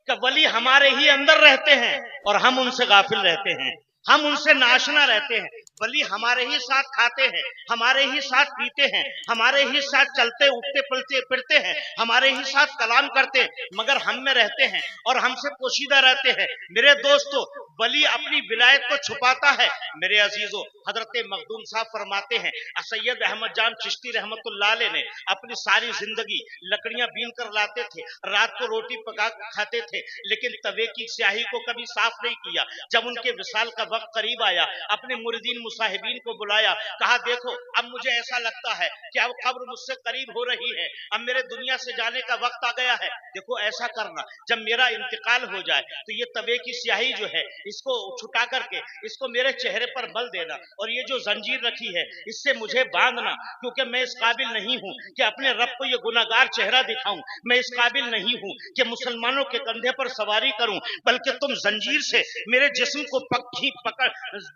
کہ ولی ہمارے ہی اندر رہتے ہیں اور ہم ان سے غافل رہتے ہیں، ہم ان سے ناشنا رہتے ہیں۔ ولی ہمارے ہی ساتھ کھاتے ہیں، ہمارے ہی ساتھ پیتے ہیں، ہمارے ہی ساتھ چلتے اٹھتے پلتے پھرتے ہیں، ہمارے ہی ساتھ کلام کرتے ہیں، مگر ہم میں رہتے ہیں اور ہم سے پوشیدہ رہتے ہیں۔ میرے دوستو، ولی اپنی ولایت کو چھپاتا ہے۔ میرے عزیزو، حضرت مخدوم صاحب فرماتے ہیں، سید احمد جان چشتی رحمت اللہ علیہ نے اپنی ساری زندگی لکڑیاں بین کر لاتے تھے، رات کو روٹی پکا کھاتے تھے، لیکن توے کی سیاہی کو کبھی صاف نہیں کیا۔ جب ان کے وصال کا وقت قریب آیا، اپنے مریدین مصاحبین کو بلایا، کہا دیکھو اب مجھے ایسا لگتا ہے کہ اب قبر مجھ سے قریب ہو رہی ہے، اب میرے دنیا سے جانے کا وقت آ گیا ہے۔ دیکھو ایسا کرنا، جب میرا انتقال ہو جائے تو یہ توے کی سیاہی جو ہے اس کو چھٹا کر کے اس کو میرے چہرے پر مل دینا، اور یہ جو زنجیر رکھی ہے اس سے مجھے باندھنا، کیونکہ میں اس قابل نہیں ہوں کہ اپنے رب کو یہ گناہگار چہرہ دکھاؤں، میں اس قابل نہیں ہوں کہ مسلمانوں کے کندھے پر سواری کروں، بلکہ تم زنجیر سے میرے جسم کو پکڑ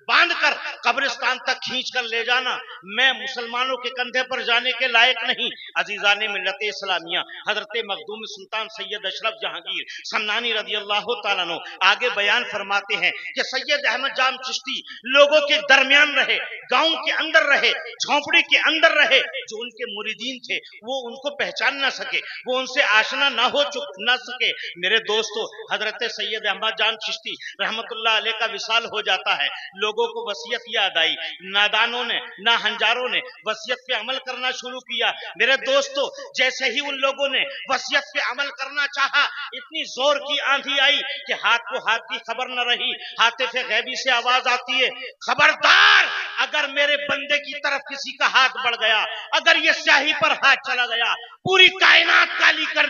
باندھ کر قبرستان تک کھینچ کر لے جانا، میں مسلمانوں کے کندھے پر جانے کے لائق نہیں۔ عزیزان ملت اسلامیہ، حضرت مخدوم سلطان سید اشرف جہانگیر سمنانی رضی اللہ تعالیٰ عنہ آگے بیان فرماتے ہیں کہ سید احمد جان چشتی لوگوں کے درمیان رہے، گاؤں کے اندر رہے، جھونپڑی کے اندر رہے، جو ان کے مریدین تھے وہ ان کو پہچان نہ سکے، وہ ان سے آشنا نہ سکے۔ میرے دوستو، حضرت سید احمد جان چشتی رحمت اللہ علیہ کا وصال ہو جاتا ہے، لوگوں کو وصیت یاد آئی، نادانوں نے نہ ہنجاروں نے وصیت پہ عمل کرنا شروع کیا۔ میرے دوستو، جیسے ہی ان لوگوں نے وصیت پہ عمل کرنا چاہا، اتنی زور کی آندھی آئی کہ ہاتھ کو ہاتھ کی خبر نہ رہی، ہاتف غیبی سے آواز آتی ہے، خبردار اگر میرے بندے کی طرف کسی کا ہاتھ بڑھ گیا، اگر یہ سیاہی پر ہاتھ چلا گیا، پوری کائنات کالی کر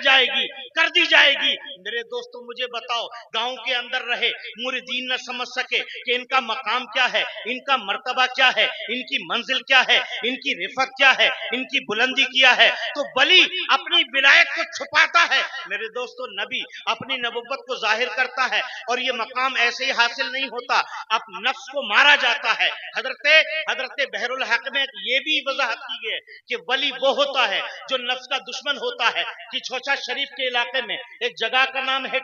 دی جائے گی۔ میرے دوستو، مجھے بتاؤ، گاؤں کے اندر رہے مریدین نہ سمجھ سکے کہ ان کا مقام کیا ہے، ان کا مرتبہ کیا ہے، ان کی منزل کیا ہے، ان کی رفعت کیا ہے، ان کی بلندی کیا ہے، تو ولی اپنی ولایت کو چھپاتا ہے۔ میرے دوستو، نبی اپنی نبوت کو ظاہر کرتا ہے، اور یہ مقام ایسے ہی حاصل نہیں ہوتا، اب نفس کو مارا جاتا ہے۔ حضرت بحر الحق میں یہ بھی وضاحت کی ہے کہ ولی وہ ہوتا ہے جو نفس کا دشمن ہوتا ہے۔ کہ چھوچا شریف کے علاقے میں ایک جگہ کا نام ہے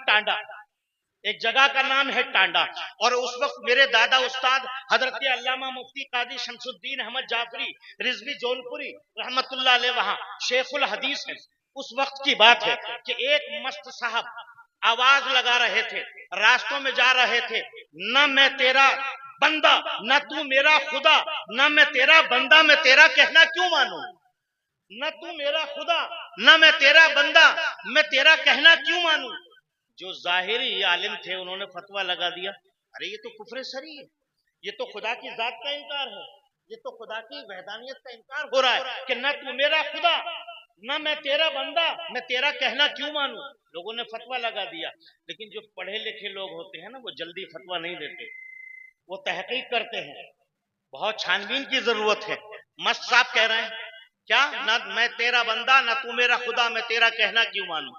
ٹانڈا، اور اس وقت میرے دادا استاد حضرت علامہ مفتی قاضی شمس الدین احمد جعفری رضوی جونپوری رحمت اللہ علیہ وہاں شیخ الحدیث ہے۔ اس وقت کی بات ہے کہ ایک مست صاحب آواز لگا رہے تھے، راستوں میں جا رہے تھے، نہ میں تیرا بندہ نہ تو میرا خدا، نہ میں تیرا بندہ میں تیرا کہنا کیوں مانوں، نہ تو میرا خدا نہ میں تیرا بندہ میں تیرا کہنا کیوں مانوں۔ جو ظاہری عالم تھے انہوں نے فتویٰ لگا دیا، ارے یہ تو کفر سری ہے، یہ تو خدا کی ذات کا انکار ہے، یہ تو خدا کی وحدانیت کا انکار ہو رہا ہے کہ نہ تو میرا خدا نہ میں تیرا بندہ میں تیرا کہنا کیوں مانوں۔ لوگوں نے فتویٰ لگا دیا، لیکن جو پڑھے لکھے لوگ ہوتے ہیں نا وہ جلدی فتویٰ نہیں دیتے، وہ تحقیق کرتے ہیں، بہت چھانبین کی ضرورت ہے۔ مست صاحب کہہ رہے ہیں کیا، نہ میں تیرا بندہ نہ تو میرا خدا میں تیرا کہنا کیوں مانوں۔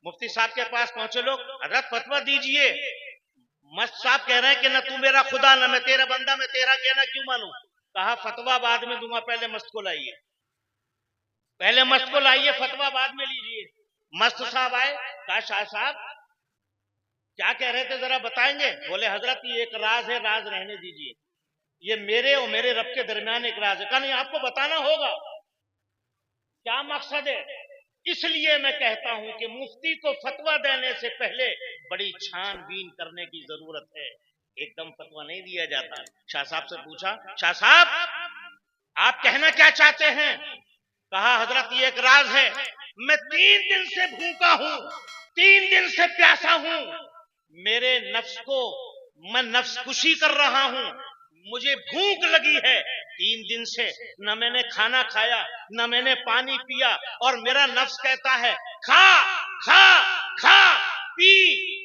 مفتی صاحب کے پاس پہنچے لوگ، حضرت فتویٰ دیجئے۔ مست صاحب کہہ رہے ہیں کہ نہ تو میرا خدا نہ میں تیرا بندہ میں تیرا کہنا کیوں مانوں۔ کہا فتویٰ بعد میں دوں گا، پہلے مست کو لائیے، فتویٰ بعد میں لیجئے۔ مست صاحب آئے، کہا شاہ صاحب کیا کہہ رہے تھے ذرا بتائیں گے؟ بولے حضرت یہ ایک راز ہے، راز رہنے دیجئے، یہ میرے اور میرے رب کے درمیان ایک راز ہے۔ کہا نہیں، آپ کو بتانا ہوگا۔ کیا مقصد ہے؟ اس لیے میں کہتا ہوں کہ مفتی کو فتویٰ دینے سے پہلے بڑی چھان بین کرنے کی ضرورت ہے، ایک دم فتویٰ نہیں دیا جاتا۔ شاہ صاحب سے پوچھا، شاہ صاحب آپ کہنا کیا چاہتے ہیں؟ کہا حضرت یہ ایک راز ہے، میں 3 دن سے بھوکا ہوں، 3 دن سے پیاسا ہوں، میرے نفس کو میں نفس کشی کر رہا ہوں، مجھے بھوک لگی ہے 3 دن سے، نہ میں نے کھانا کھایا نہ میں نے پانی پیا، اور میرا نفس کہتا ہے کھا کھا کھا پی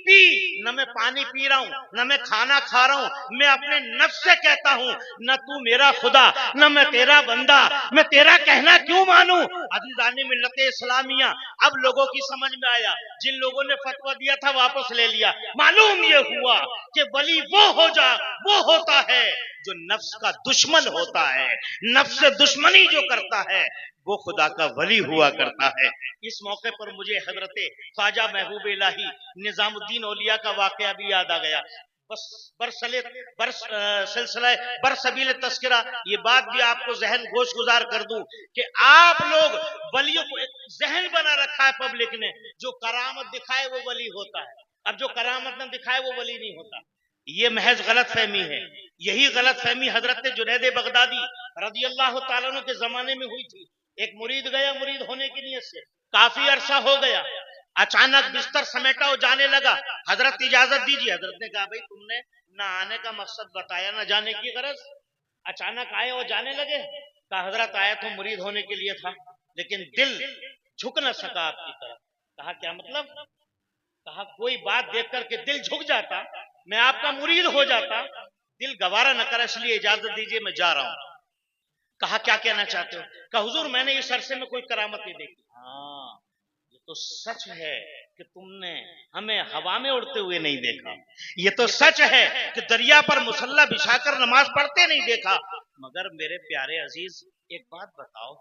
پی، نہ میں پانی پی رہا ہوں نہ میں کھانا کھا رہا ہوں۔ میں اپنے نفس سے کہتا ہوں نہ تو میرا خدا نہ میں تیرا بندہ میں تیرا کہنا کیوں مانوں۔ عزیزان ملت اسلامیہ، اب لوگوں کی سمجھ میں آیا، جن لوگوں نے فتویٰ دیا تھا واپس لے لیا۔ معلوم یہ ہوا کہ ولی وہ ہوتا ہے جو نفس کا دشمن ہوتا ہے، نفس سے دشمنی جو کرتا ہے وہ خدا کا ولی ہوا کرتا ہے۔ اس موقع پر مجھے حضرت خواجہ محبوب الہی نظام الدین اولیاء کا واقعہ بھی یاد آ گیا۔ سلسلہ برسبیل تذکرہ، یہ بات بھی آپ کو ذہن گوش گزار کر دوں کہ آپ لوگ ولیوں کو ایک ذہن بنا رکھا ہے پبلک نے، جو کرامت دکھائے وہ ولی ہوتا ہے، اب جو کرامت نہ دکھائے وہ ولی نہیں ہوتا۔ یہ محض غلط فہمی ہے۔ یہی غلط فہمی حضرت جنید بغدادی رضی اللہ تعالیٰ عنہ کے زمانے میں ہوئی تھی۔ ایک مرید گیا مرید ہونے کی نیت سے، کافی عرصہ ہو گیا، اچانک بستر سمیٹا وہ جانے لگا، حضرت اجازت دیجیے۔ حضرت نے کہا بھائی تم نے نہ آنے کا مقصد بتایا نہ جانے کی غرض، اچانک آئے اور جانے لگے۔ کہا حضرت آیا تو مرید ہونے کے لیے تھا لیکن دل جھک نہ سکا آپ کی طرف۔ کہا کیا مطلب؟ کہا کوئی بات دیکھ کر کے دل جھک جاتا، میں آپ کا مرید ہو جاتا، دل گوارا نہ کرا، اس لیے اجازت دیجیے میں جا رہا ہوں۔ کہا کیا کہنا چاہتے ہو؟ کہا حضور میں نے اس عرصے میں کوئی کرامت نہیں دیکھی۔ ہاں یہ تو سچ ہے کہ تم نے ہمیں ہوا میں اڑتے ہوئے نہیں دیکھا، یہ تو سچ ہے کہ دریا پر مسلح بچھا کر نماز پڑھتے نہیں دیکھا، مگر میرے پیارے عزیز ایک بات بتاؤ،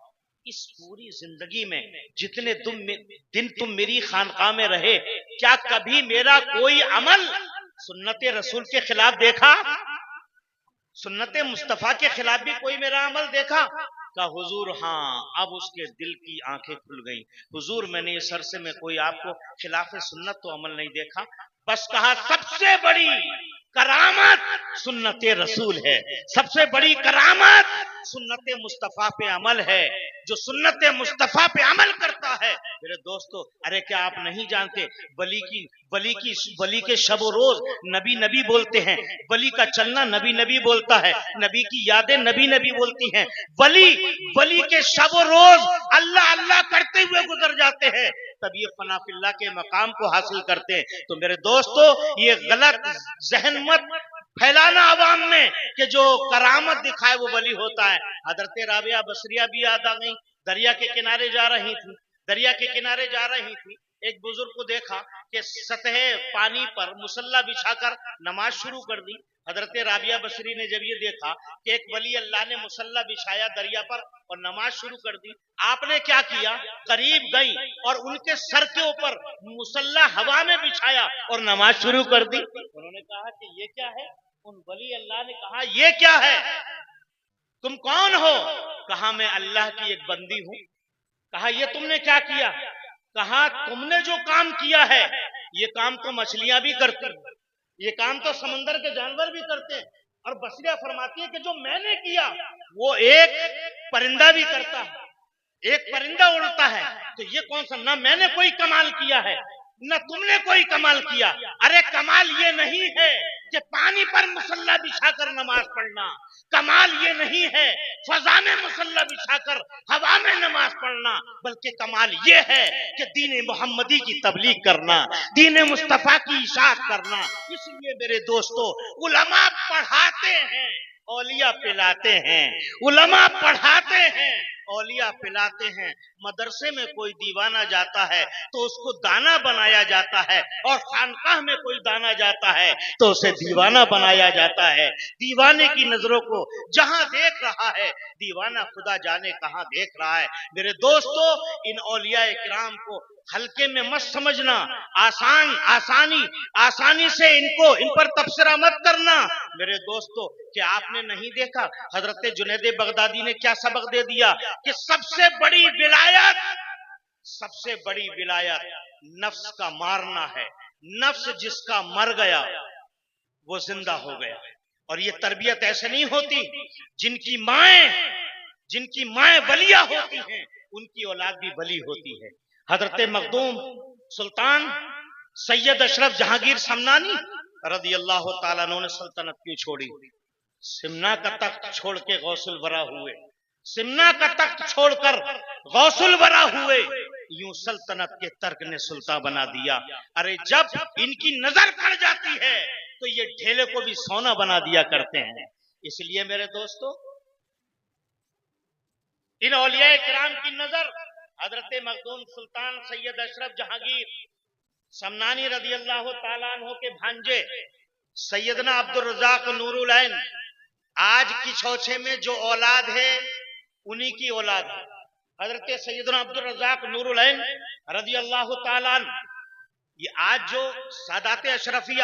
اس پوری زندگی میں جتنے دن تم میری خانقاہ میں رہے، کیا کبھی میرا کوئی عمل سنت رسول کے خلاف دیکھا؟ سنت مصطفیٰ کے خلاف بھی کوئی میرا عمل دیکھا؟ کہا حضور ہاں۔ اب اس کے دل کی آنکھیں کھل گئیں، حضور میں نے اس عرصے میں کوئی آپ کو خلاف سنت تو عمل نہیں دیکھا، بس کہا سب سے بڑی کرامت سنت رسول ہے، سب سے بڑی کرامت سنت مصطفیٰ پہ عمل ہے، جو سنت مصطفیٰ پہ عمل کرتا ہے۔ میرے دوستو ارے کیا آپ نہیں جانتے ولی کے شب و روز نبی نبی بولتے ہیں، ولی کا چلنا نبی نبی بولتا ہے، نبی کی یادیں نبی نبی بولتی ہیں، ولی کے شب و روز اللہ اللہ کرتے ہوئے گزر جاتے ہیں، تب یہ فنا فی اللہ کے مقام کو حاصل کرتے ہیں۔ تو میرے دوستو یہ غلط ذہن مت پھیلانا عوام میں کہ جو کرامت دکھائے وہ ولی ہوتا ہے۔ حضرت رابعہ بصریہ بھی یاد آ گئی، دریا کے کنارے جا رہی تھی، ایک بزرگ کو دیکھا کہ سطح پانی پر مصلی بچھا کر نماز شروع کر دی۔ حضرت رابعہ بصری نے جب یہ دیکھا کہ ایک ولی اللہ نے مصلی بچھایا دریا پر اور نماز شروع کر دی، آپ نے کیا کیا؟ قریب گئی اور ان کے سر کے اوپر مصلی ہوا میں بچھایا اور نماز شروع کر دی۔ انہوں نے کہا کہ یہ کیا ہے؟ ان ولی اللہ نے کہا یہ کیا ہے؟ تم کون ہو؟ کہا میں اللہ کی ایک بندی ہوں۔ کہا یہ تم نے کیا کیا؟ کہا تم نے جو کام کیا ہے یہ کام تو مچھلیاں بھی کرتی ہیں، یہ کام تو سمندر کے جانور بھی کرتے ہیں، اور بصریہ فرماتی ہے کہ جو میں نے کیا وہ ایک پرندہ بھی کرتا ہے، ایک پرندہ اڑتا ہے، تو یہ کون سا؟ نہ میں نے کوئی کمال کیا ہے نہ تم نے کوئی کمال کیا۔ ارے کمال یہ نہیں ہے کہ پانی پر مصلی بچھا کر نماز پڑھنا، کمال یہ نہیں ہے فضا میں مصلی بچھا کر ہوا میں نماز پڑھنا، بلکہ کمال یہ ہے کہ دین محمدی کی تبلیغ کرنا، دین مصطفیٰ کی اشاعت کرنا۔ اس لیے میرے دوستو علماء پڑھاتے ہیں، اولیاء پلاتے ہیں، علماء پڑھاتے ہیں، اولیاء پلاتے ہیں۔ مدرسے میں کوئی دیوانہ جاتا ہے تو اس کو دانا بنایا جاتا ہے، اور خانقاہ میں کوئی دانا جاتا ہے تو اسے دیوانہ بنایا جاتا ہے۔ دیوانے کی نظروں کو جہاں دیکھ رہا ہے دیوانہ خدا جانے کہاں دیکھ رہا ہے۔ میرے دوستو ان اولیاء کرام کو ہلکے میں مت سمجھنا، آسانی سے ان پر تبصرہ مت کرنا۔ میرے دوستو کہ آپ نے نہیں دیکھا حضرت جنید بغدادی نے کیا سبق دے دیا کہ سب سے بڑی ولایت نفس کا مارنا ہے۔ نفس جس کا مر گیا وہ زندہ ہو گیا، اور یہ تربیت ایسے نہیں ہوتی۔ جن کی مائیں ولیہ ہوتی ہیں ان کی اولاد بھی ولی ہوتی ہے۔ حضرت مخدوم سلطان سید اشرف جہانگیر سمنانی رضی اللہ تعالیٰ عنہ نے سلطنت کیوں چھوڑی؟ سمنا کا تخت چھوڑ کے غوث الورا ہوئے، سمنا کا تخت چھوڑ کر غوث الورا ہوئے، یوں سلطنت کے ترک نے سلطان بنا دیا۔ ارے جب ان کی نظر پڑ جاتی ہے تو یہ ڈھیلے کو بھی سونا بنا دیا کرتے ہیں۔ اس لیے میرے دوستو ان اولیاء کرام کی نظر حضرت مخدوم سلطان سید اشرف جہانگیر سمنانی رضی اللہ تعالیٰ عنہ کے بھانجے سیدنا عبد الرزاق نور العین آج کی چھوچے میں جو اولاد ہے انہی کی اولاد ہے. حضرت سیدنا عبد الرزاق نور العین رضی اللہ تعالیٰ عنہ، یہ آج جو سادات اشرفیہ